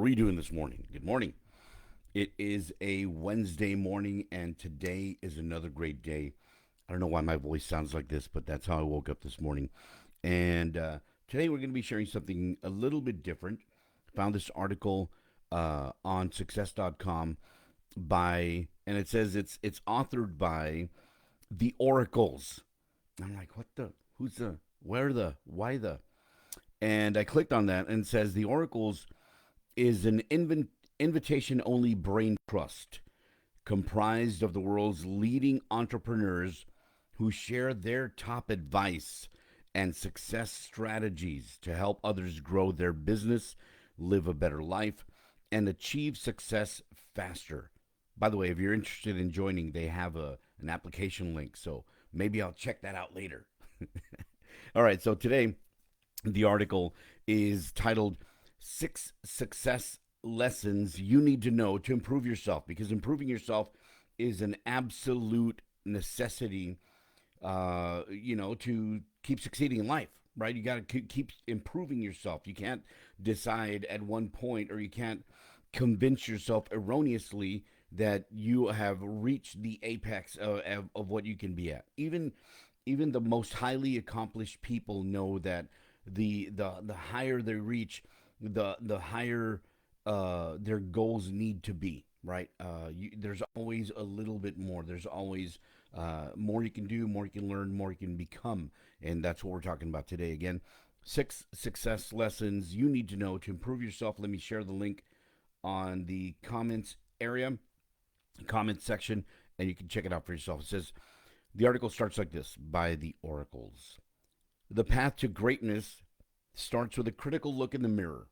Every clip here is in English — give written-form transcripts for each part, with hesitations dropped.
are we doing this morning? Good morning. It is a Wednesday morning, and today is another great day. I don't know why my voice sounds like this, but that's how I woke up this morning. And today we're going to be sharing something a little bit different. Found this article on success.com and it says it's authored by the Oracles. I'm like, what the? Who's the? Where the? Why the? And I clicked on that and it says the Oracles is an invitation only brain trust comprised of the world's leading entrepreneurs who share their top advice and success strategies to help others grow their business, live a better life, and achieve success faster. By the way, if you're interested in joining, they have an application link, so maybe I'll check that out later. All right, so today the article is titled Six Success Lessons You Need to Know to Improve Yourself, because improving yourself is an absolute necessity, to keep succeeding in life, right? You got to keep improving yourself. You can't decide at one point, or you can't convince yourself erroneously that you have reached the apex of what you can be at. Even the most highly accomplished people know that the higher they reach, the higher their goals need to be. Right? There's always a little bit more. There's always more you can do, more you can learn, more you can become, and that's what we're talking about today. Again, six success lessons you need to know to improve yourself. Let me share the link on the comments area, comment section, and you can check it out for yourself. It says the article starts like this by the Oracles. The path to greatness starts with a critical look in the mirror.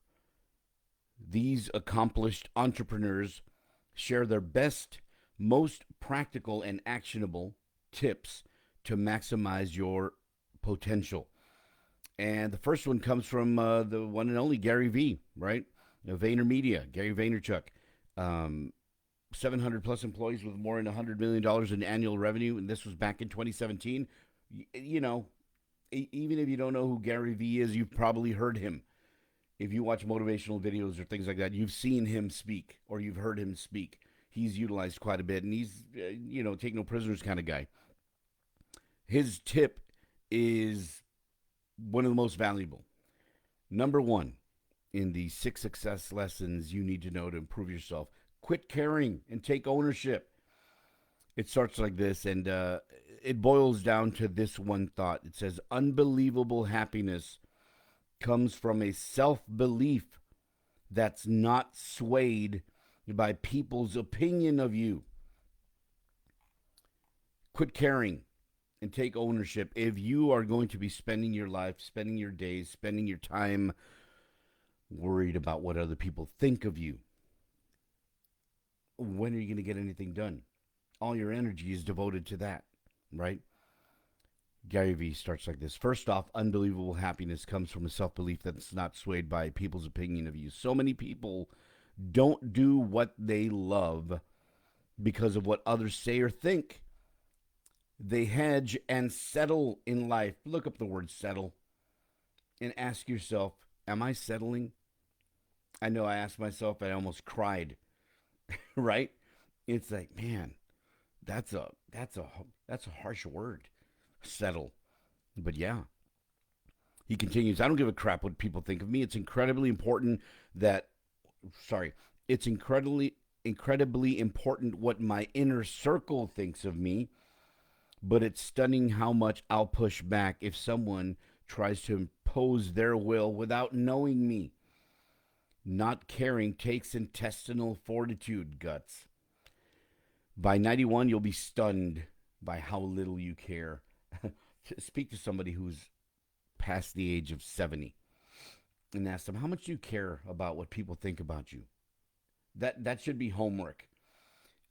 These accomplished entrepreneurs share their best, most practical, and actionable tips to maximize your potential. And the first one comes from the one and only Gary V, right? VaynerMedia, Gary Vaynerchuk. 700 plus employees with more than $100 million in annual revenue. And this was back in 2017. You know, even if you don't know who Gary V is, you've probably heard him. If you watch motivational videos or things like that, you've seen him speak or you've heard him speak. He's utilized quite a bit, and he's, take no prisoners kind of guy. His tip is one of the most valuable. Number one, in the six success lessons you need to know to improve yourself, quit caring and take ownership. It starts like this, and it boils down to this one thought. It says, unbelievable happiness comes from a self-belief that's not swayed by people's opinion of you. Quit caring and take ownership. If you are going to be spending your life, spending your days, spending your time worried about what other people think of you, when are you going to get anything done? All your energy is devoted to that, right? Gary Vee starts like this. First off, unbelievable happiness comes from a self-belief that's not swayed by people's opinion of you. So many people don't do what they love because of what others say or think. They hedge and settle in life. Look up the word settle and ask yourself, am I settling? I know I asked myself, I almost cried, right? It's like, man, that's a harsh word. Settle. But yeah. He continues, I don't give a crap what people think of me. It's incredibly important it's incredibly important what my inner circle thinks of me, but it's stunning how much I'll push back if someone tries to impose their will without knowing me. Not caring takes intestinal fortitude, guts. By 91, you'll be stunned by how little you care. Speak to somebody who's past the age of 70 and ask them, how much do you care about what people think about you? That should be homework.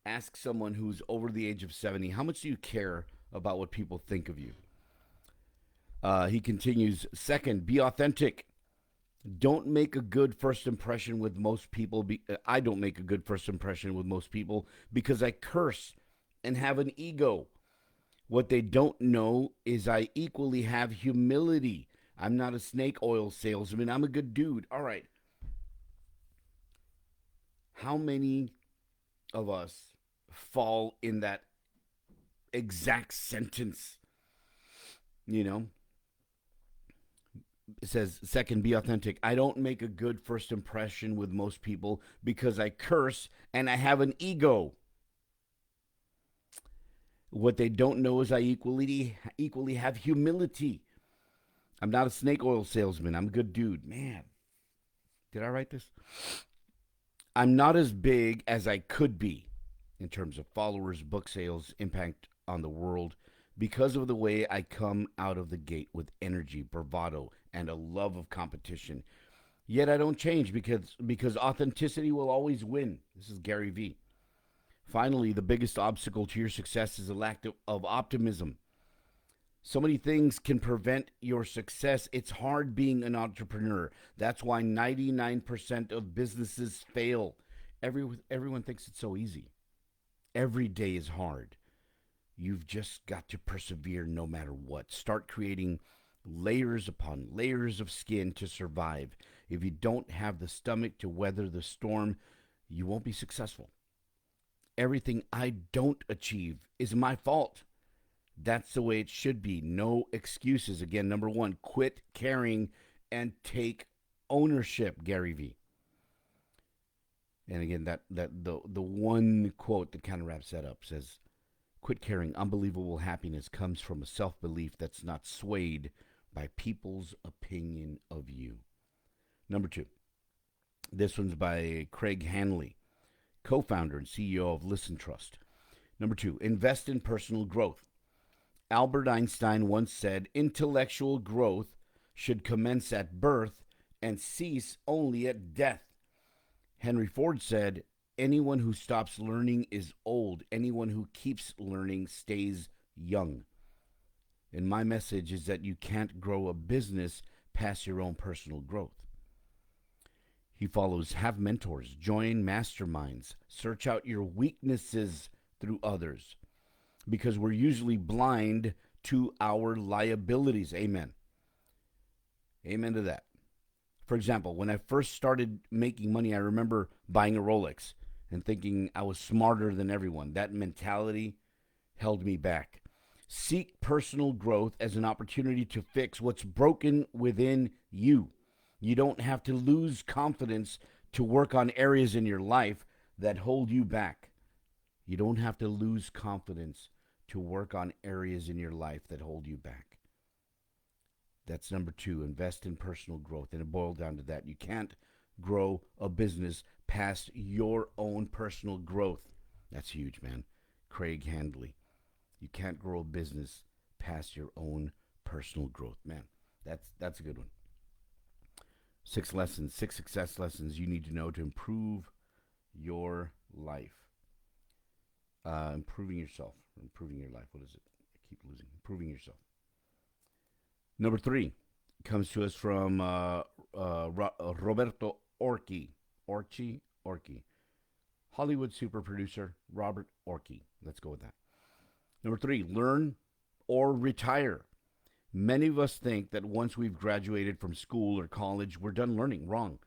Ask someone who's over the age of 70, how much do you care about what people think of you? He continues, second, be authentic. Don't make a good first impression with most people. I don't make a good first impression with most people because I curse and have an ego. What they don't know is I equally have humility. I'm not a snake oil salesman. I'm a good dude. All right. How many of us fall in that exact sentence? You know, it says, second, be authentic. I don't make a good first impression with most people because I curse and I have an ego. What they don't know is I equally have humility. I'm not a snake oil salesman. I'm a good dude. Man, did I write this? I'm not as big as I could be in terms of followers, book sales, impact on the world because of the way I come out of the gate with energy, bravado, and a love of competition. Yet I don't change because authenticity will always win. This is Gary Vee. Finally, the biggest obstacle to your success is a lack of optimism. So many things can prevent your success. It's hard being an entrepreneur. That's why 99% of businesses fail. Everyone thinks it's so easy. Every day is hard. You've just got to persevere no matter what. Start creating layers upon layers of skin to survive. If you don't have the stomach to weather the storm, you won't be successful. Everything I don't achieve is my fault. That's the way it should be. No excuses. Again, number one, quit caring and take ownership, Gary Vee. And again, the one quote that kind of wraps that up says, quit caring. Unbelievable happiness comes from a self belief that's not swayed by people's opinion of you. Number two, this one's by Craig Hanley, co founder and CEO of Listen Trust. Number two, invest in personal growth. Albert Einstein once said, intellectual growth should commence at birth and cease only at death. Henry Ford said, anyone who stops learning is old. Anyone who keeps learning stays young. And my message is that you can't grow a business past your own personal growth. He follows, have mentors, join masterminds, search out your weaknesses through others, because we're usually blind to our liabilities. Amen. Amen to that. For example, when I first started making money, I remember buying a Rolex and thinking I was smarter than everyone. That mentality held me back. Seek personal growth as an opportunity to fix what's broken within you. You don't have to lose confidence to work on areas in your life that hold you back. You don't have to lose confidence to work on areas in your life that hold you back. That's number two, invest in personal growth. And it boiled down to that. You can't grow a business past your own personal growth. That's huge, man. Craig Handley. You can't grow a business past your own personal growth. Man, that's a good one. Six lessons, six success lessons you need to know to improve your life. Improving yourself, improving your life. What is it? I keep losing. Improving yourself. Number three comes to us from Roberto Orci. Orci. Hollywood super producer Robert Orci. Let's go with that. Number three, learn or retire. Many of us think that once we've graduated from school or college, we're done learning. Wrong.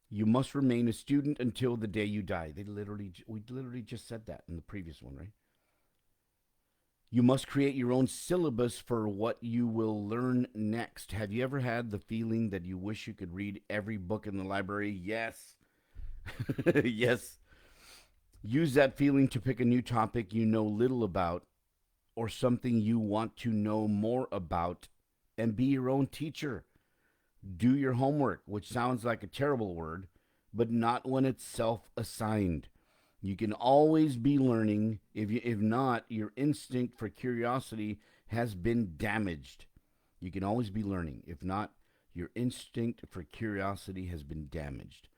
You must remain a student until the day you die. We literally just said that in the previous one, right? You must create your own syllabus for what you will learn next. Have you ever had the feeling that you wish you could read every book in the library? Yes. Yes. Use that feeling to pick a new topic you know little about or something you want to know more about and be your own teacher. Do your homework, which sounds like a terrible word, but not when it's self-assigned. You can always be learning. If not, your instinct for curiosity has been damaged. You can always be learning. If not, your instinct for curiosity has been damaged.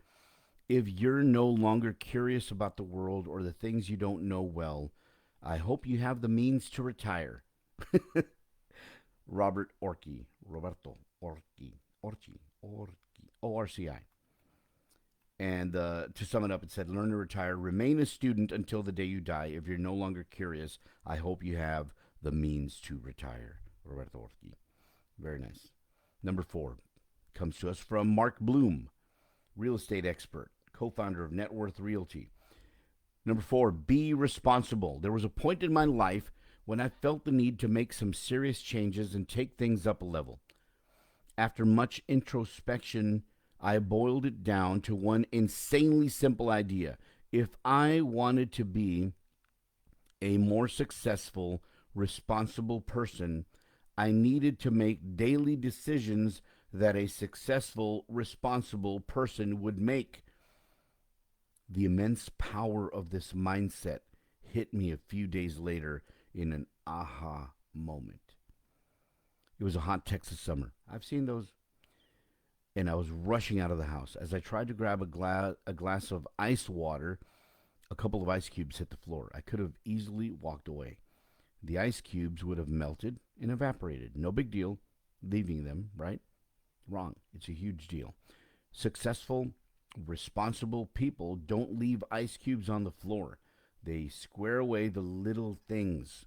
If you're no longer curious about the world or the things you don't know well, I hope you have the means to retire. Robert Orci. Roberto Orci. O-R-C-I. And to sum it up, it said, learn to retire, remain a student until the day you die. If you're no longer curious, I hope you have the means to retire. Roberto Orci. Very nice. Number four comes to us from Mark Bloom, real estate expert, co-founder of Net Worth Realty. Number 4, be responsible. There was a point in my life when I felt the need to make some serious changes and take things up a level. After much introspection, I boiled it down to one insanely simple idea. If I wanted to be a more successful, responsible person, I needed to make daily decisions that a successful, responsible person would make. The immense power of this mindset hit me a few days later in an aha moment. It was a hot Texas summer. I've seen those. And I was rushing out of the house. As I tried to grab a glass of ice water, a couple of ice cubes hit the floor. I could have easily walked away. The ice cubes would have melted and evaporated. No big deal leaving them, right? Wrong. It's a huge deal. Successful, responsible people don't leave ice cubes on the floor. They square away the little things.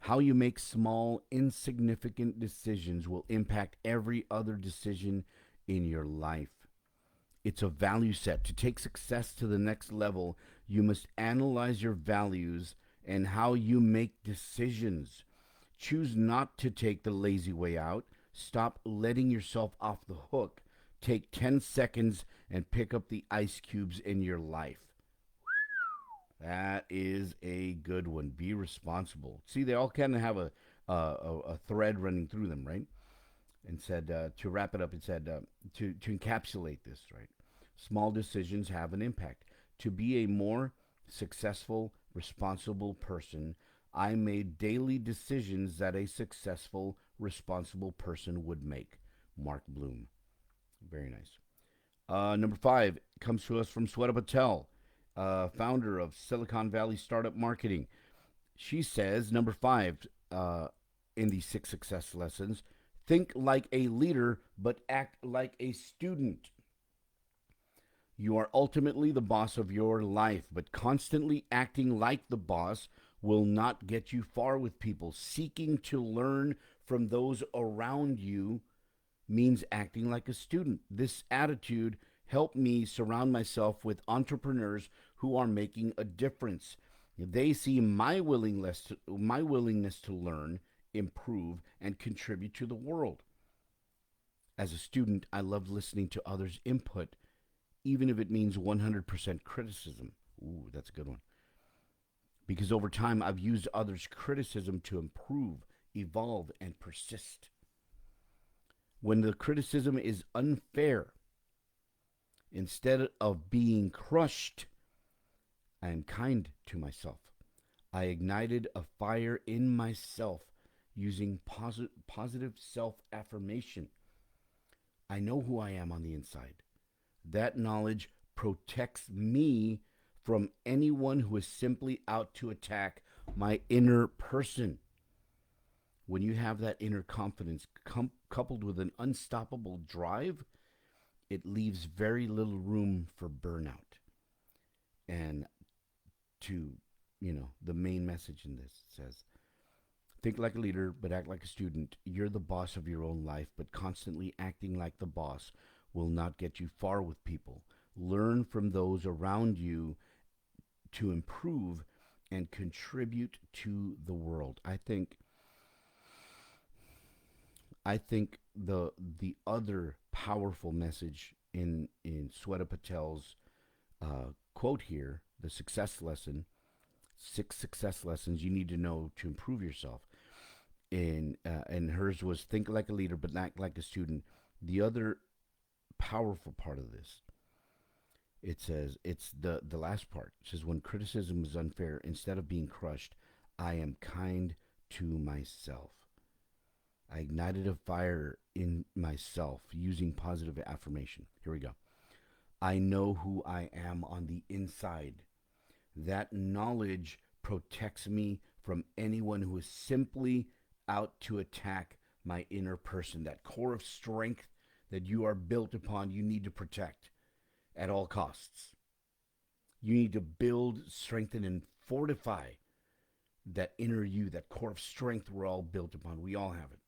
How you make small, insignificant decisions will impact every other decision in your life. It's a value set. To take success to the next level, you must analyze your values and how you make decisions. Choose not to take the lazy way out. Stop letting yourself off the hook. Take 10 seconds and pick up the ice cubes in your life. That is a good one. Be responsible. See, they all kind of have a thread running through them, right? And said, to wrap it up, it said, to encapsulate this, right? Small decisions have an impact. To be a more successful, responsible person, I made daily decisions that a successful, responsible person would make. Mark Bloom. Very nice. Number 5 comes to us from Sweta Patel, founder of Silicon Valley Startup Marketing. She says, number 5 in the 6 success lessons, think like a leader, but act like a student. You are ultimately the boss of your life, but constantly acting like the boss will not get you far with people. Seeking to learn from those around you means acting like a student. This attitude helped me surround myself with entrepreneurs who are making a difference. They see my willingness to learn, improve, and contribute to the world. As a student, I love listening to others' input, even if it means 100% criticism. Ooh, that's a good one. Because over time, I've used others' criticism to improve, evolve, and persist. When the criticism is unfair, instead of being crushed, I am kind to myself. I ignited a fire in myself using positive self-affirmation. I know who I am on the inside. That knowledge protects me from anyone who is simply out to attack my inner person. When you have that inner confidence coupled with an unstoppable drive, it leaves very little room for burnout. And the main message in this says, think like a leader, but act like a student. You're the boss of your own life, but constantly acting like the boss will not get you far with people. Learn from those around you to improve and contribute to the world. I think the other powerful message in Sweta Patel's quote here, the success lesson, 6 success lessons you need to know to improve yourself. And hers was think like a leader, but not like a student. The other powerful part of this, it says, it's the last part. It says, when criticism is unfair, instead of being crushed, I am kind to myself. I ignited a fire in myself using positive affirmation. Here we go. I know who I am on the inside. That knowledge protects me from anyone who is simply out to attack my inner person. That core of strength that you are built upon, you need to protect at all costs. You need to build, strengthen, and fortify that inner you, that core of strength we're all built upon. We all have it.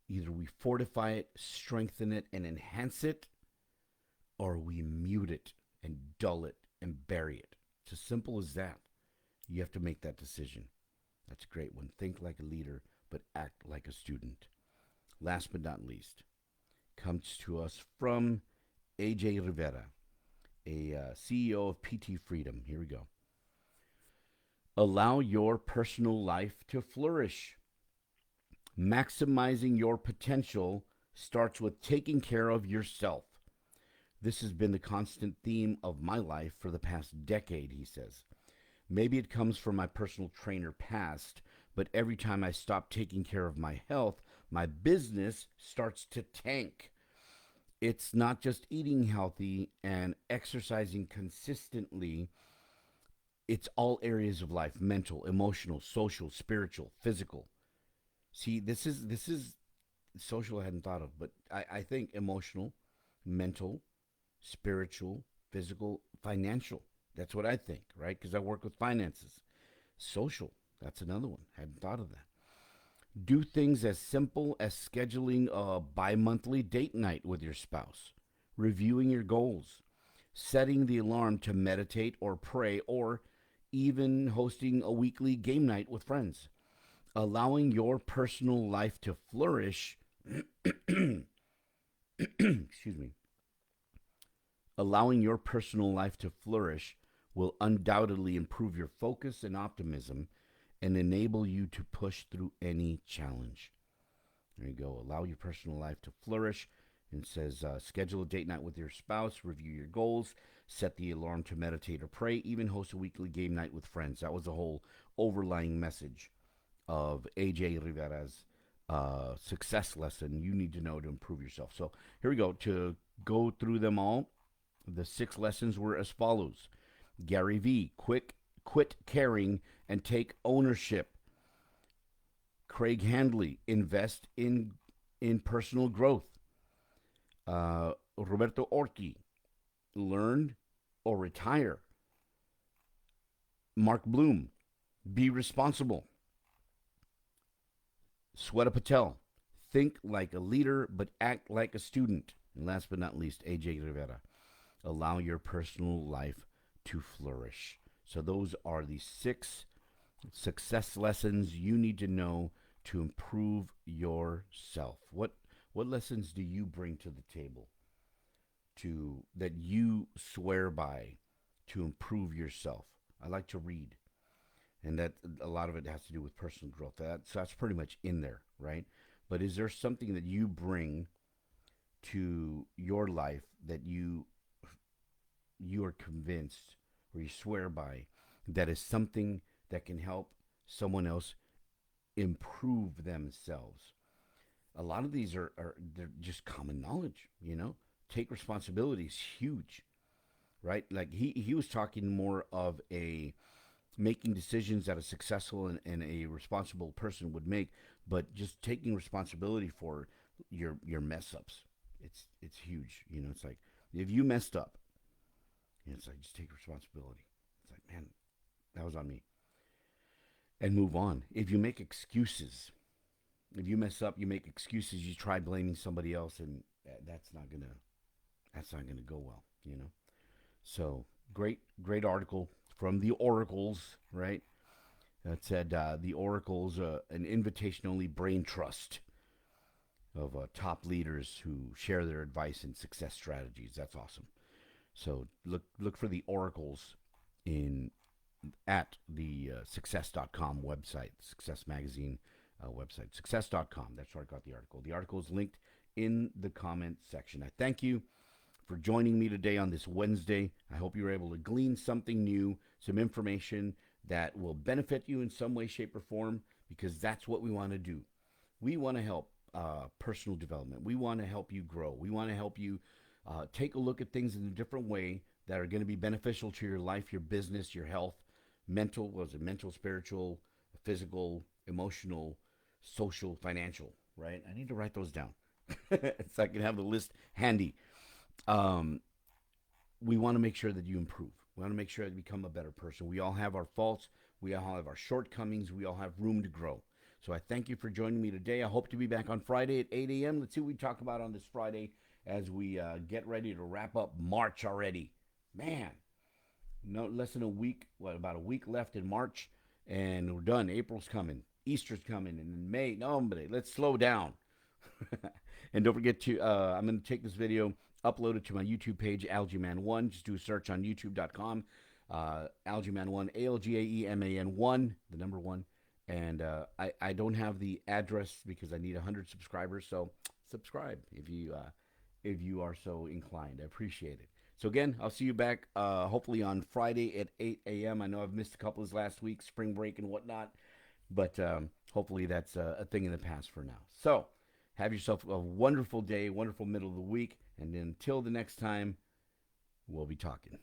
Either we fortify it, strengthen it, and enhance it, or we mute it and dull it and bury it. It's as simple as that. You have to make that decision. That's a great one. Think like a leader, but act like a student. Last but not least, comes to us from AJ Rivera, a CEO of PT Freedom. Here we go. Allow your personal life to flourish. Maximizing your potential starts with taking care of yourself. This has been the constant theme of my life for the past decade, he says. Maybe it comes from my personal trainer past, but every time I stop taking care of my health, my business starts to tank. It's not just eating healthy and exercising consistently, it's all areas of life: mental, emotional, social, spiritual, physical. See, this is social I hadn't thought of, but I think emotional, mental, spiritual, physical, financial. That's what I think, right? Because I work with finances. Social, that's another one. Hadn't thought of that. Do things as simple as scheduling a bi monthly date night with your spouse, reviewing your goals, setting the alarm to meditate or pray, or even hosting a weekly game night with friends. Allowing your personal life to flourish, excuse me, allowing your personal life to flourish will undoubtedly improve your focus and optimism and enable you to push through any challenge. There you go. Allow your personal life to flourish. And it says, schedule a date night with your spouse, review your goals, set the alarm to meditate or pray, even host a weekly game night with friends. That was the whole overlying message of AJ Rivera's success lesson you need to know to improve yourself. So here we go. To go through them all, the 6 lessons were as follows. Gary V, quit caring and take ownership. Craig Handley, invest in personal growth. Roberto Orti, learn or retire. Mark Bloom, be responsible. Sweta Patel, think like a leader but act like a student. And last but not least, AJ Rivera, allow your personal life to flourish. So those are the 6 success lessons you need to know to improve yourself. What lessons do you bring to the table to that you swear by to improve yourself? I like to read, and that a lot of it has to do with personal growth. So that's pretty much in there, right? But is there something that you bring to your life that you are convinced or you swear by that is something that can help someone else improve themselves? A lot of these are they're just common knowledge, you know. Take responsibility is huge, right? Like he was talking more of a making decisions that a successful and a responsible person would make, but just taking responsibility for your mess ups. It's huge, you know. It's like if you messed up, it's like just take responsibility. It's like, man, that was on me, and move on. If you make excuses, if you mess up, you make excuses. You try blaming somebody else, and that's not gonna go well, you know. So great article from the Oracles, right? That said the Oracles, an invitation-only brain trust of top leaders who share their advice and success strategies. That's awesome. So look for the Oracles in at the success.com website, Success Magazine website, success.com. That's where I got the article. The article is linked in the comment section. I thank you for joining me today on this Wednesday. I hope you were able to glean something new, some information that will benefit you in some way, shape, or form, because that's what we want to do. We want to help personal development. We want to help you grow. We want to help you take a look at things in a different way that are going to be beneficial to your life, your business, your health, mental, spiritual, physical, emotional, social, financial, right? I need to write those down so I can have the list handy. Um, we want to make sure that you improve. We want to make sure that you become a better person. We all have our faults. We all have our shortcomings. We all have room to grow. So I thank you for joining me today. I hope to be back on Friday at 8 a.m. Let's see what we talk about on this Friday. as we get ready to wrap up March already. Man, no less than a week. What, about a week left in March, and we're done. April's coming, Easter's coming, and in May. No, but let's slow down. And don't forget to, I'm going to take this video, upload it to my YouTube page, AlgaeMan1. Just do a search on youtube.com. AlgaeMan1, ALGAEMAN1, the number one. And I don't have the address because I need 100 subscribers. So subscribe if you are so inclined. I appreciate it. So again, I'll see you back hopefully on Friday at 8 a.m. I know I've missed a couple this last week, spring break and whatnot, but hopefully that's a thing in the past for now. So have yourself a wonderful day, wonderful middle of the week, and until the next time, we'll be talking.